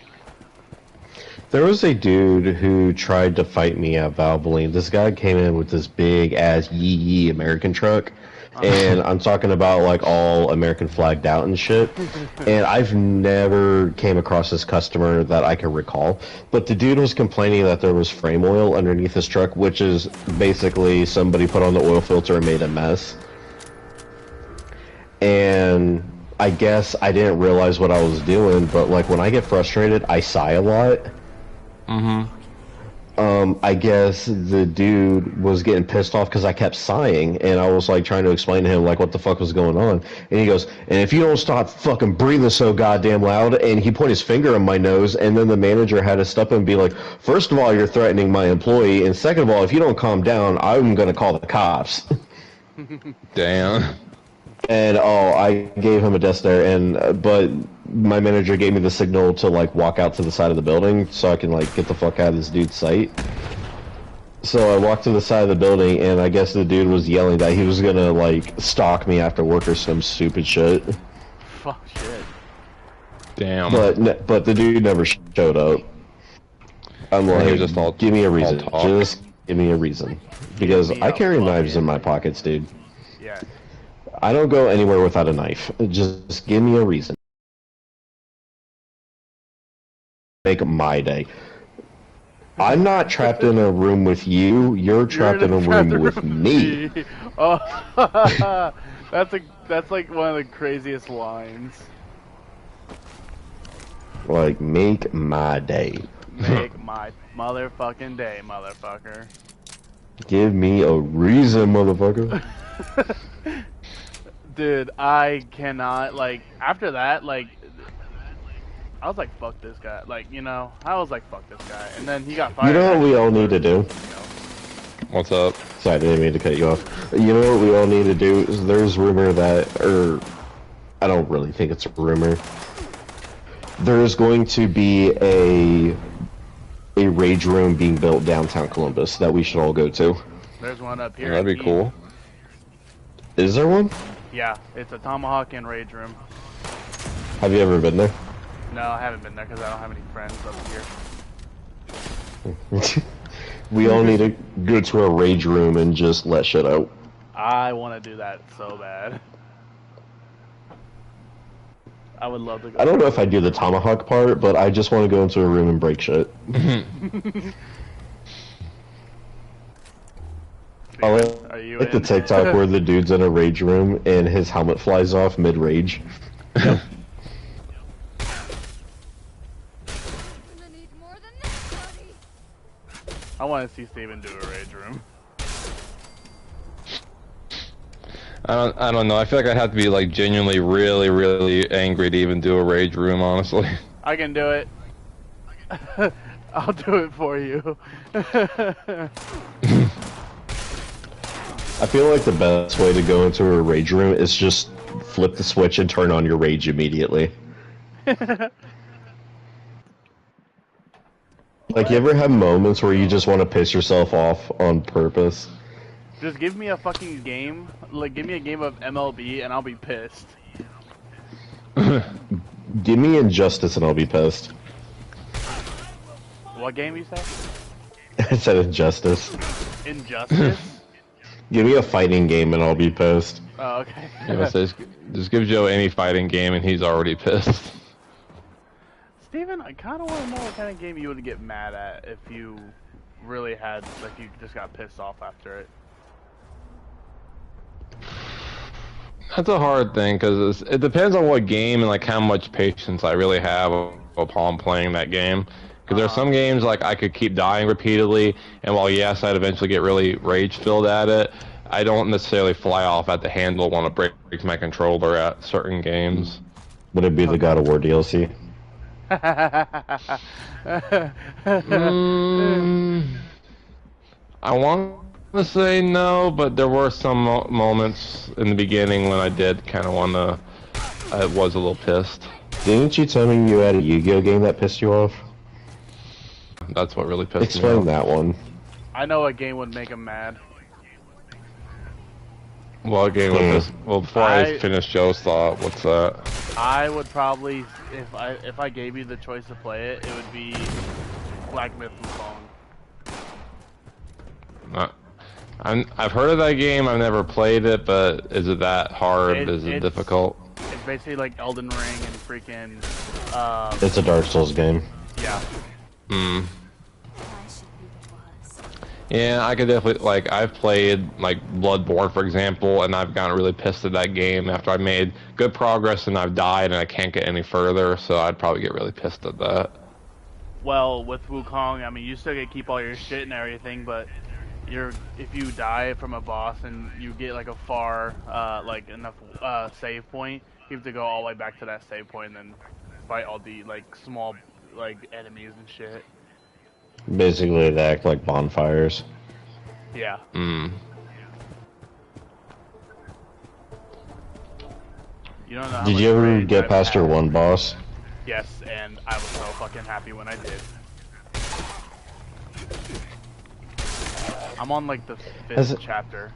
There was a dude who tried to fight me at Valvoline. This guy came in with this big ass yee American truck. And I'm talking about like all American flagged out and shit. And I've never came across this customer that I can recall. But the dude was complaining that there was frame oil underneath his truck, which is basically somebody put on the oil filter and made a mess. And I guess I didn't realize what I was doing, but like when I get frustrated, I sigh a lot. I guess the dude was getting pissed off because I kept sighing, and I was like trying to explain to him like what the fuck was going on, and he goes, "And if you don't stop fucking breathing so goddamn loud," and he put his finger on my nose, and then the manager had to step in and be like, "First of all, you're threatening my employee, and second of all, if you don't calm down, I'm gonna call the cops." Damn. And I gave him a death stare, and but my manager gave me the signal to like walk out to the side of the building so I can like get the fuck out of this dude's sight. So I walked to the side of the building, and I guess the dude was yelling that he was gonna like stalk me after work or some stupid shit. Fuck shit. Damn. But the dude never showed up. I'm Or he like, was just all- give me a reason. all talk. Just give me a reason, because me I a carry knives fucking- in my pockets, dude. Yeah. I don't go anywhere without a knife. Just give me a reason. Make my day. I'm not trapped in a room with you. You're trapped in a room with me. Oh, that's like one of the craziest lines. Like, make my day. Make my motherfucking day, motherfucker. Give me a reason, motherfucker. Dude, I cannot, like, after that, like, I was like, fuck this guy. Like, you know, I was like, fuck this guy. And then he got fired. You know what we all need to do? What's up? Sorry, I didn't mean to cut you off. You know what we all need to do? Is there's rumor that, or I don't really think it's a rumor. There's going to be a rage room being built downtown Columbus that we should all go to. There's one up here. That'd be in East. cool. Is there one? Yeah, it's a Tomahawk and Rage Room. Have you ever been there? No, I haven't been there because I don't have any friends up here. We all need to go to a rage room and just let shit out. I want to do that so bad. I would love to go. I don't know if I do the tomahawk part, but I just want to go into a room and break shit. I Are you like the in? TikTok where the dude's in a rage room and his helmet flies off mid-rage. Gonna need more than this, buddy. I want to see Steven do a Rage Room. I don't know. I feel like I'd have to be like genuinely really, really angry to even do a rage room, honestly. I can do it. I'll do it for you. I feel like the best way to go into a rage room is just flip the switch and turn on your rage immediately. Like, you ever have moments where you just want to piss yourself off on purpose? Just give me a fucking game. Like, give me a game of MLB and I'll be pissed. Give me Injustice and I'll be pissed. What game you say? I said Injustice. Injustice? Give me a fighting game and I'll be pissed. Oh, okay. Yeah, so just give Joe any fighting game and he's already pissed. Steven, I kind of want to know what kind of game you would get mad at if you really had, like, you just got pissed off after it. That's a hard thing because it depends on what game and like how much patience I really have upon playing that game. Because there's some games like I could keep dying repeatedly, and while yes, I'd eventually get really rage-filled at it, I don't necessarily fly off at the handle when it breaks my controller at certain games. Would it be the God of War DLC? I want to say no, but there were some moments in the beginning when I did kind of want to. I was a little pissed. Didn't you tell me you had a Yu-Gi-Oh game that pissed you off? That's what really pissed me Explain off. that one. I know a game would make him mad. Well, game with this. Well, before I I- finish Joe's thought, what's that? I would probably, if I gave you the choice to play it, it would be Black Myth Wukong. I've heard of that game. I've never played it, but is it that hard? Is it It's difficult? It's basically like Elden Ring and freaking, It's a Dark Souls game. yeah. Hmm. I should be the boss. Yeah, I could definitely, like, I've played, like, Bloodborne, for example, and I've gotten really pissed at that game after I made good progress and I've died and I can't get any further, so I'd probably get really pissed at that. Well, with Wukong, I mean, you still get to keep all your shit and everything, but if you die from a boss and you get like a far like enough save point, you have to go all the way back to that save point and then fight all the like small like enemies and shit. Basically, they act like bonfires. Yeah. Mm. You don't know how Did much you ever rage get I've past your had. one boss? Yes, and I was so fucking happy when I did. I'm on like the fifth chapter.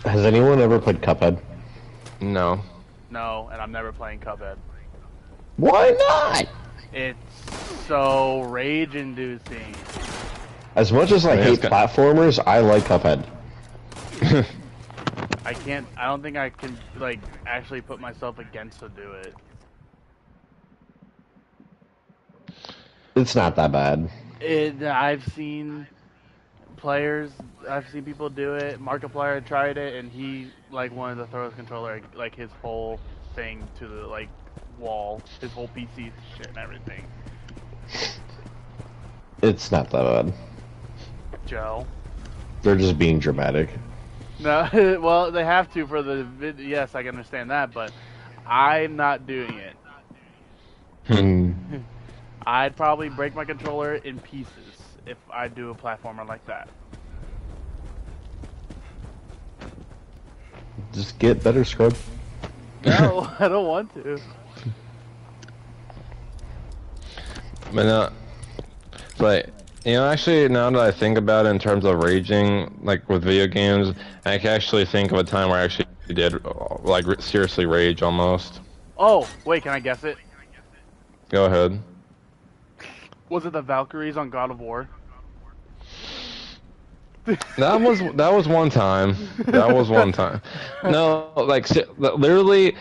Has anyone ever played Cuphead? No. No, and I'm never playing Cuphead. Why not? It's so rage-inducing. As much as I Yeah, hate it's platformers, I like Cuphead. I don't think I can, like, actually put myself against to do it. It's not that bad. I've seen people do it. Markiplier tried it, and he, like, wanted to throw his controller, like, his whole thing to the, like, wall. His whole PC shit and everything. It's not that bad. Joe. They're just being dramatic. No, well, they have to for the yes, I can understand that, but I'm not doing it. Hmm. I'd probably break my controller in pieces if I do a platformer like that. Just get better, scrub. No, I don't want to. But you know, actually, now that I think about it in terms of raging, like with video games, I can actually think of a time where I actually did, like, seriously rage almost. Oh, wait, can I guess it? Go ahead. Was it the Valkyries on God of War? That was one time. That was one time. No, like literally,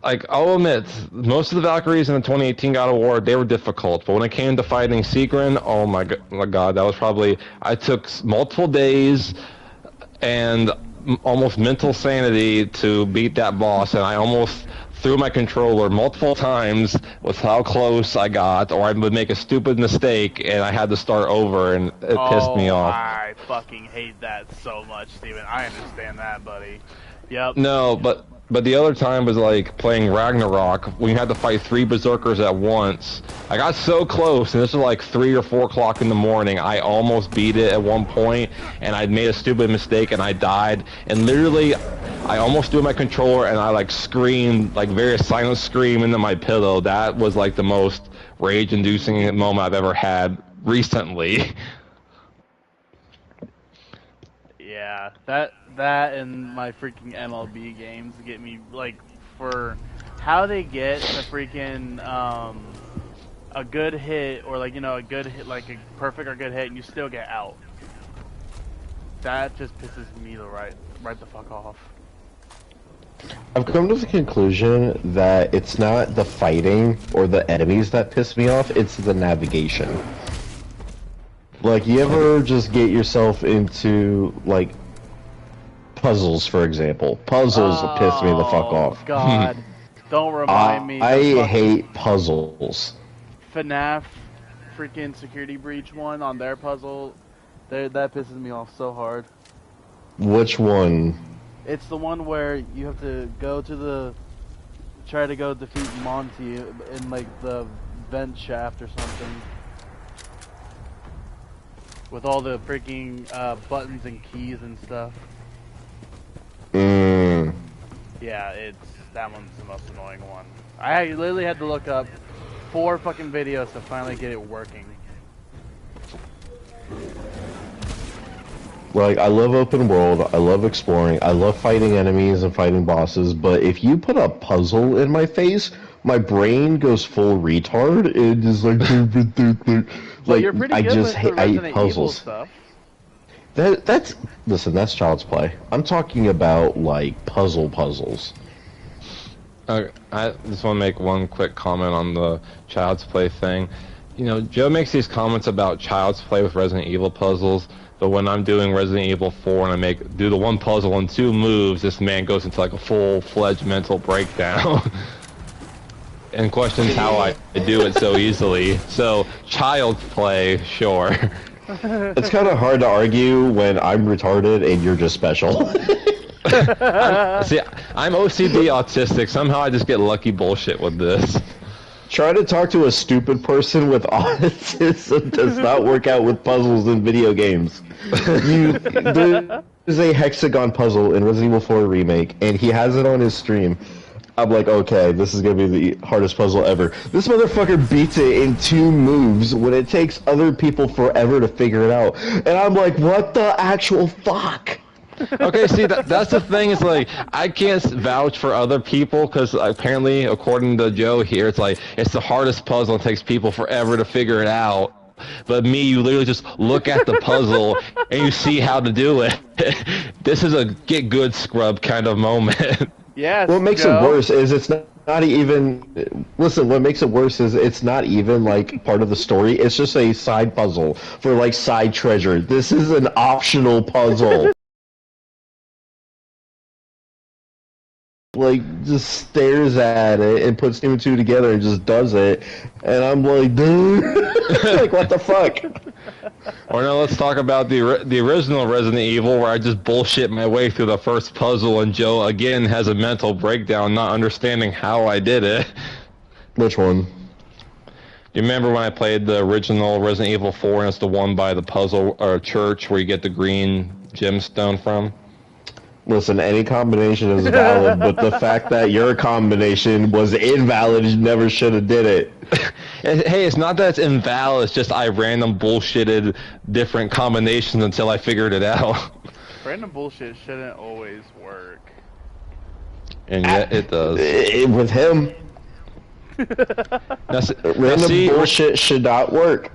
like I'll admit, most of the Valkyries in the 2018 God of War, they were difficult. But when it came to fighting Sigrun, oh my god, that was probably, I took multiple days and almost mental sanity to beat that boss, and I almost threw my controller multiple times with how close I got, or I would make a stupid mistake and I had to start over, and it pissed me off. I fucking hate that so much, Steven. I understand that, buddy. Yep. No, but the other time was like playing Ragnarok. We had to fight 3 berserkers at once. I got so close, and this was like 3 or 4 o'clock in the morning. I almost beat it at one point, and I'd made a stupid mistake, and I died. And literally, I almost threw my controller, and I like screamed, like very silent scream into my pillow. That was like the most rage-inducing moment I've ever had recently. Yeah, that and my freaking MLB games get me, like, for how they get the freaking a good hit, or like, you know, a good hit, like a perfect or good hit, and you still get out. That just pisses me right the fuck off. I've come to the conclusion that it's not the fighting or the enemies that piss me off, it's the navigation. Like, you ever just get yourself into, like, puzzles, for example? Puzzles piss me the fuck off. God, don't remind me. I hate puzzles. FNAF freaking Security Breach one on their puzzle, that pisses me off so hard. Which one? It's the one where you have to go to try to go defeat Monty in like the vent shaft or something. With all the freaking buttons and keys and stuff. Yeah, that one's the most annoying one. I literally had to look up 4 fucking videos to finally get it working. Like, I love open world, I love exploring, I love fighting enemies and fighting bosses, but if you put a puzzle in my face, my brain goes full retard. It is like, Well, you're pretty I good just with the hate Resident Evil puzzles. stuff. Listen, that's child's play. I'm talking about, like, puzzles. I just want to make one quick comment on the Child's Play thing. You know, Joe makes these comments about Child's Play with Resident Evil puzzles, but when I'm doing Resident Evil 4 and I do the one puzzle and 2 moves, this man goes into like a full-fledged mental breakdown. and questions how I do it so easily. So, child's play, sure. It's kind of hard to argue when I'm retarded and you're just special. See, I'm OCD autistic. Somehow I just get lucky bullshit with this. Trying to talk to a stupid person with autism does not work out with puzzles in video games. There's a hexagon puzzle in Resident Evil 4 Remake, and he has it on his stream. I'm like, okay, this is gonna be the hardest puzzle ever. This motherfucker beats it in 2 moves when it takes other people forever to figure it out. And I'm like, what the actual fuck? Okay, see, that's the thing, is like, I can't vouch for other people, because apparently, according to Joe here, it's like, it's the hardest puzzle, it takes people forever to figure it out. But me, you literally just look at the puzzle, and you see how to do it. This is a get good scrub kind of moment. Yes. What makes Joe. it worse is it's not even... Listen, what makes it worse is it's not even, like, part of the story. It's just a side puzzle for, like, side treasure. This is an optional puzzle. Like, just stares at it and puts 2 and 2 together and just does it. And I'm like, dude, like, what the fuck? Or now let's talk about the original Resident Evil, where I just bullshit my way through the first puzzle, and Joe again has a mental breakdown, not understanding how I did it. Which one? You remember when I played the original Resident Evil 4, and it's the one by the puzzle or church where you get the green gemstone from? Listen, any combination is valid, but the fact that your combination was invalid, you never should have did it. Hey, it's not that it's invalid, it's just I random bullshitted different combinations until I figured it out. Random bullshit shouldn't always work. And yet it does. With him, random bullshit should not work.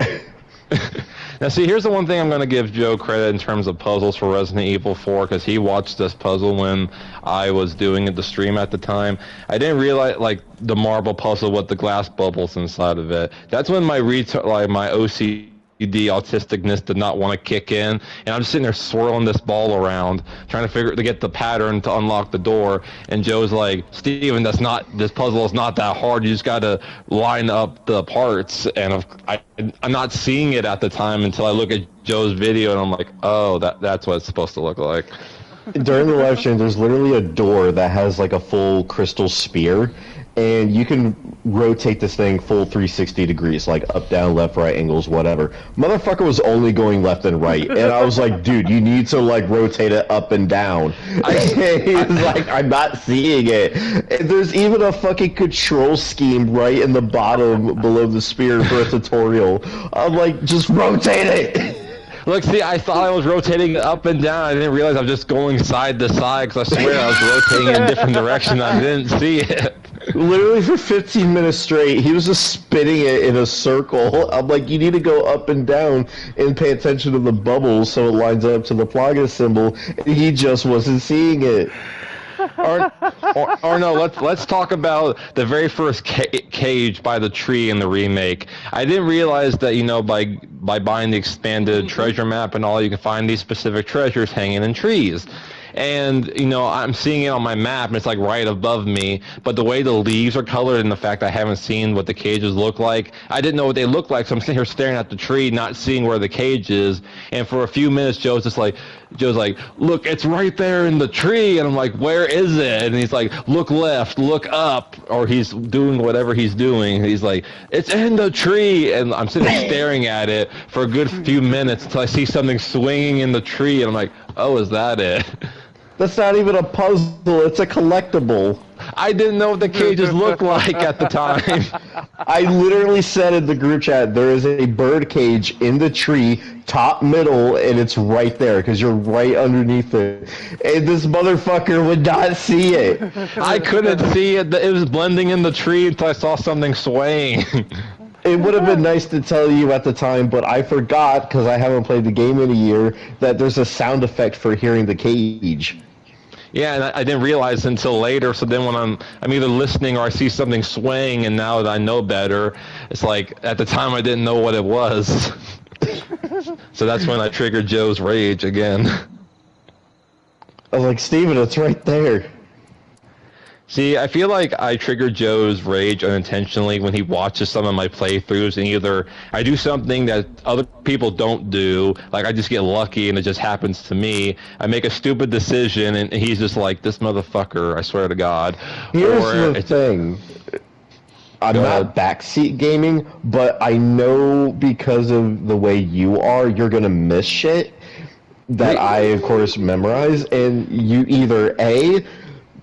Now see, here's the one thing I'm going to give Joe credit in terms of puzzles for Resident Evil 4, because he watched this puzzle when I was doing the stream at the time. I didn't realize, like, the marble puzzle with the glass bubbles inside of it. That's when my my OCD autisticness did not want to kick in, and I'm just sitting there swirling this ball around, trying to get the pattern to unlock the door, and Joe's like, Steven, this puzzle is not that hard, you just gotta line up the parts, and I'm not seeing it at the time until I look at Joe's video, and I'm like, oh, that's what it's supposed to look like. During the live stream, there's literally a door that has like a full crystal spear, and you can rotate this thing full 360 degrees, like up, down, left, right, angles, whatever. Motherfucker was only going left and right, and I was like, dude, you need to like rotate it up and down. He's like, I'm not seeing it. And there's even a fucking control scheme right in the bottom below the spear for a tutorial. I'm like, just rotate it! Look, see, I thought I was rotating it up and down. I didn't realize I was just going side to side, because I swear I was rotating in a different direction. I didn't see it. Literally for 15 minutes straight, he was just spinning it in a circle. I'm like, you need to go up and down and pay attention to the bubbles so it lines up to the Plaga symbol, and he just wasn't seeing it. Or no, let's talk about the very first cage by the tree in the remake. I didn't realize that, you know, by buying the expanded treasure map and all, you can find these specific treasures hanging in trees. And, you know, I'm seeing it on my map, and it's like right above me, but the way the leaves are colored and the fact I haven't seen what the cages look like, I didn't know what they look like, so I'm sitting here staring at the tree, not seeing where the cage is, and for a few minutes Joe's like, look, it's right there in the tree, and I'm like, where is it? And he's like, look left, look up, or he's doing whatever he's doing, he's like, it's in the tree, and I'm sitting there staring at it for a good few minutes until I see something swinging in the tree, and I'm like, oh, is that it? That's not even a puzzle, it's a collectible. I didn't know what the cages looked like at the time. I literally said in the group chat, there is a bird cage in the tree, top middle, and it's right there, because you're right underneath it. And this motherfucker would not see it. I couldn't see it. It was blending in the tree until I saw something swaying. It would have been nice to tell you at the time, but I forgot, because I haven't played the game in a year, that there's a sound effect for hearing the cage. Yeah, and I didn't realize until later, so then when I'm either listening or I see something swaying, and now that I know better, it's like, at the time I didn't know what it was. So that's when I triggered Joe's rage again. I was like, Steven, it's right there. See, I feel like I trigger Joe's rage unintentionally when he watches some of my playthroughs, and either I do something that other people don't do, like I just get lucky and it just happens to me. I make a stupid decision, and he's just like, "This motherfucker!" I swear to God. Here's Or the it's- thing. I'm Go not ahead. backseat gaming, but I know because of the way you are, you're gonna miss shit that I, of course, memorize, and you either A,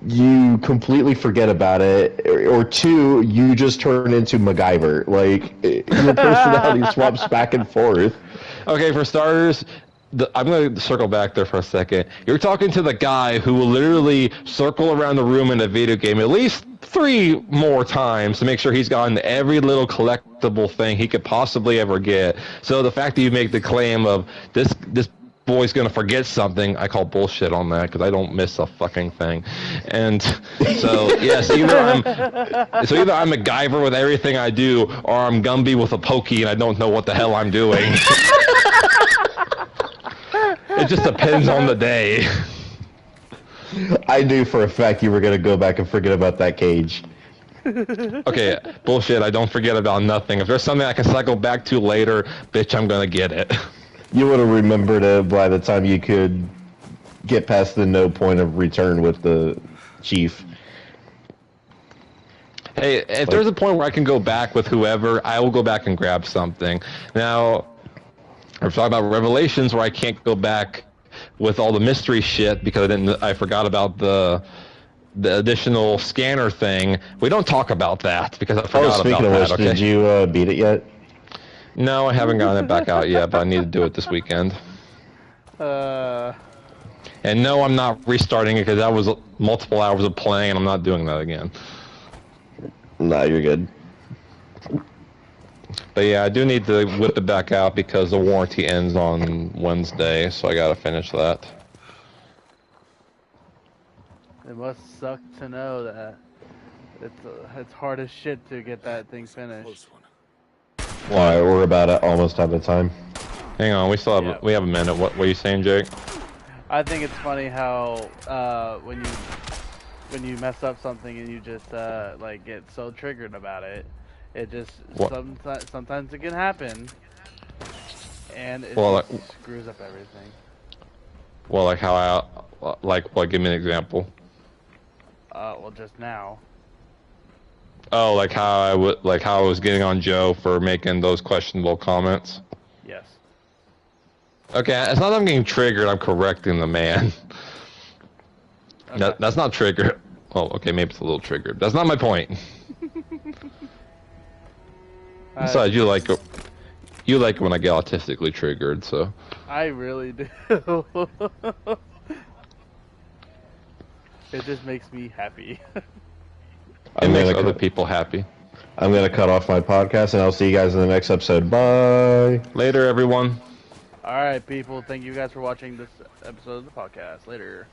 you completely forget about it, or two, you just turn into MacGyver. Like, your personality swaps back and forth. Okay, for starters, I'm going to circle back there for a second. You're talking to the guy who will literally circle around the room in a video game at least 3 more times to make sure he's gotten every little collectible thing he could possibly ever get. So the fact that you make the claim of this boy's going to forget something, I call bullshit on that because I don't miss a fucking thing. And so, yes, either I'm MacGyver with everything I do, or I'm Gumby with a pokey and I don't know what the hell I'm doing. It just depends on the day. I knew for a fact you were gonna go back and forget about that cage. Okay, bullshit, I don't forget about nothing. If there's something I can cycle back to later, bitch, I'm gonna get it. You would have remembered it by the time you could get past the no point of return with the chief. Hey, if there's a point where I can go back with whoever, I will go back and grab something. Now, I'm talking about Revelations where I can't go back with all the mystery shit because I forgot about the additional scanner thing. We don't talk about that because I Oh, forgot speaking about of that, which, okay? did you beat it yet? No, I haven't gotten it back out yet, but I need to do it this weekend. And no, I'm not restarting it because that was multiple hours of playing, and I'm not doing that again. Nah, you're good. But yeah, I do need to whip it back out because the warranty ends on Wednesday, so I gotta finish that. It must suck to know that it's hard as shit to get that thing finished. Why? We're about almost out of time. Hang on, we still have Yeah. we have a minute. What are you saying, Jake? I think it's funny how when you mess up something and you just like get so triggered about it, it just What? sometimes it can happen, and it Well, just screws up everything. Well, like how what? Give me an example. Well, just now. Oh, like how I was getting on Joe for making those questionable comments. Yes. Okay, it's not that I'm getting triggered. I'm correcting the man. Okay. That's not triggered. Oh, okay, maybe it's a little triggered. That's not my point. Besides, you like it when I get autistically triggered, so. I really do. It just makes me happy. It makes other people happy. I'm gonna cut off my podcast, and I'll see you guys in the next episode. Bye. Later, everyone. All right, people. Thank you guys for watching this episode of the podcast. Later.